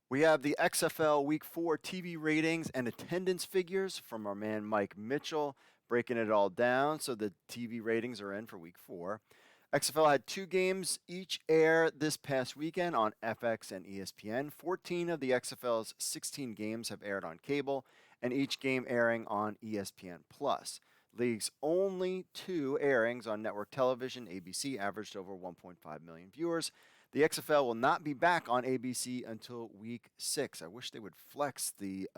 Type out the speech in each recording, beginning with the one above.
We have the XFL Week 4 TV ratings and attendance figures from our man Mike Mitchell, breaking it all down. So the TV ratings are in for Week 4. XFL had 2 games each air this past weekend on FX and ESPN. 14 of the XFL's 16 games have aired on cable, and each game airing on ESPN Plus. League's only 2 airings on network television, ABC, averaged over 1.5 million viewers. The XFL will not be back on ABC until week 6. I wish they would flex the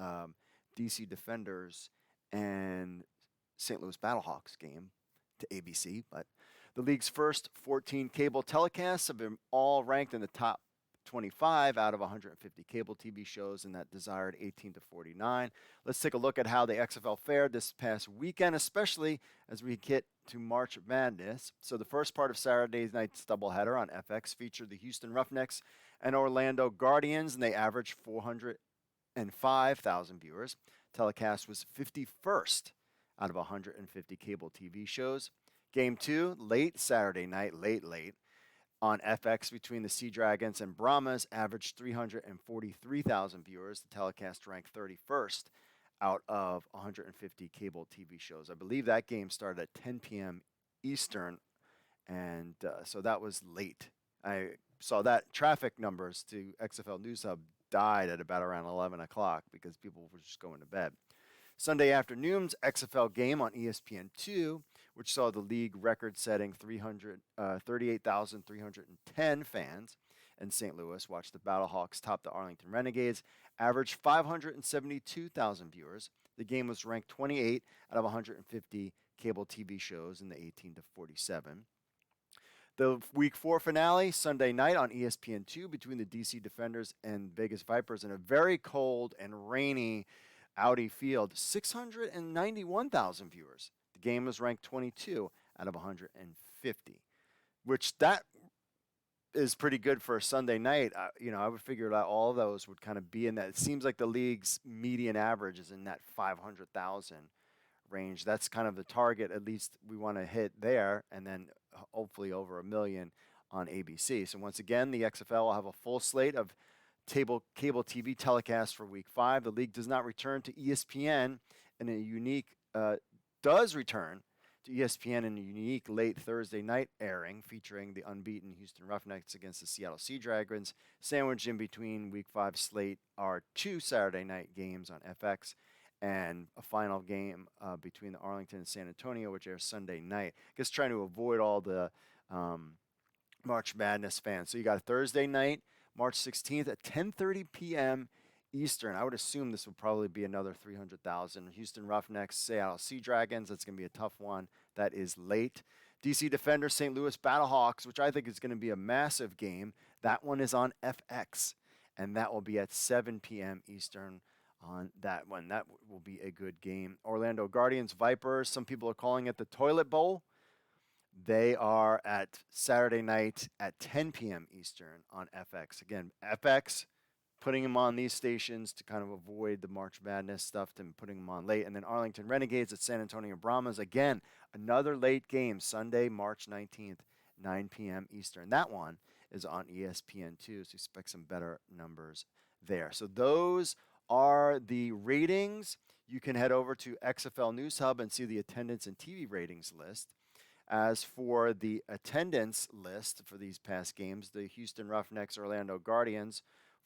DC Defenders and St. Louis Battlehawks game to ABC, but the league's first 14 cable telecasts have been all ranked in the top 25 out of 150 cable TV shows in that desired 18 to 49. Let's take a look at how the XFL fared this past weekend, especially as we get to March Madness. So the first part of Saturday night's doubleheader on FX featured the Houston Roughnecks and Orlando Guardians, and they averaged 405,000 viewers. Telecast was 51st out of 150 cable TV shows. Game 2, late Saturday night, late, on FX between the Sea Dragons and Brahmas, averaged 343,000 viewers. The telecast ranked 31st out of 150 cable TV shows. I believe that game started at 10 p.m. Eastern, and so that was late. I saw that traffic numbers to XFL News Hub died at about around 11 o'clock because people were just going to bed. Sunday afternoon's XFL game on ESPN2, which saw the league record-setting 38,310 fans in St. Louis watch the Battlehawks top the Arlington Renegades, averaged 572,000 viewers. The game was ranked 28 out of 150 cable TV shows in the 18 to 47. The Week 4 finale, Sunday night on ESPN2 between the DC Defenders and Vegas Vipers in a very cold and rainy Audi Field, 691,000 viewers. The game was ranked 22 out of 150, which that is pretty good for a Sunday night. I would figure that all of those would kind of be in that. It seems like the league's median average is in that 500,000 range. That's kind of the target, at least we want to hit there, and then hopefully over 1 million on ABC. So once again, the XFL will have a full slate of cable TV telecast for Week 5. The league does not return to ESPN in a unique does return to ESPN in a unique late Thursday night airing featuring the unbeaten Houston Roughnecks against the Seattle Sea Dragons. Sandwiched in between Week 5 slate are 2 Saturday night games on FX and a final game between the Arlington and San Antonio, which airs Sunday night. I guess trying to avoid all the March Madness fans. So you got a Thursday night, March 16th at 10:30 p.m. Eastern. I would assume this would probably be another 300,000. Houston Roughnecks, Seattle Sea Dragons. That's going to be a tough one. That is late. DC Defenders, St. Louis Battlehawks, which I think is going to be a massive game. That one is on FX, and that will be at 7 p.m. Eastern on that one. That will be a good game. Orlando Guardians, Vipers. Some people are calling it the Toilet Bowl. They are at Saturday night at 10 p.m. Eastern on FX. Again, FX putting them on these stations to kind of avoid the March Madness stuff and putting them on late. And then Arlington Renegades at San Antonio Brahmas. Again, another late game, Sunday, March 19th, 9 p.m. Eastern. That one is on ESPN2, so expect some better numbers there. So those are the ratings. You can head over to XFL News Hub and see the attendance and TV ratings list. As for the attendance list for these past games, the Houston Roughnecks Orlando Guardians,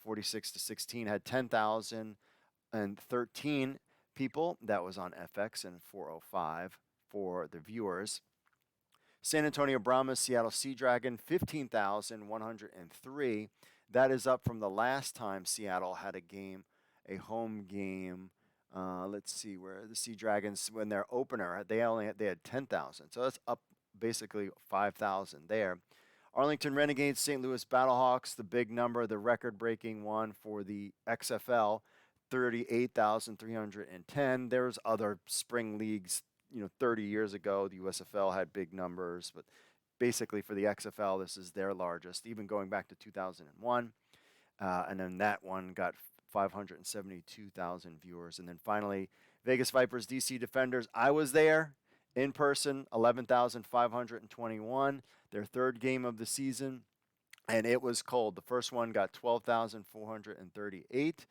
46-16, had 10,013 people. That was on FX and 405 for the viewers. San Antonio Brahmas, Seattle Sea Dragon, 15,103. That is up from the last time Seattle had a home game. Let's see where the Sea Dragons, when their opener, they had 10,000. So that's up basically 5,000 there. Arlington Renegades, St. Louis Battlehawks, the big number, the record-breaking one for the XFL, 38,310. There's other spring leagues, 30 years ago, the USFL had big numbers, but basically for the XFL, this is their largest, even going back to 2001. And then that one got 572,000 viewers. And then finally, Vegas Vipers, DC Defenders. I was there in person, 11,521. Their third game of the season. and it was cold. The first one got 12,438.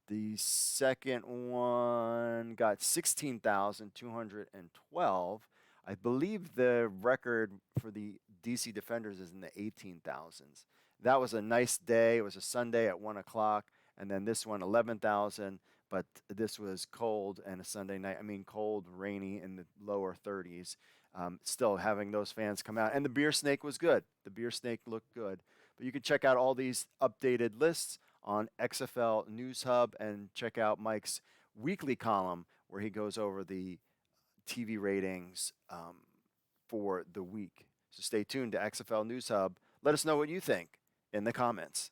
The second one got 16,212. I believe the record for the DC Defenders is in the 18,000s. That was a nice day. It was a Sunday at 1 o'clock. And then this one, 11,000. But this was cold and a Sunday night. I mean, cold, rainy in the lower 30s. Still having those fans come out. And the beer snake was good. The beer snake looked good. But you can check out all these updated lists on XFL News Hub and check out Mike's weekly column where he goes over the TV ratings for the week. So stay tuned to XFL News Hub. Let us know what you think in the comments.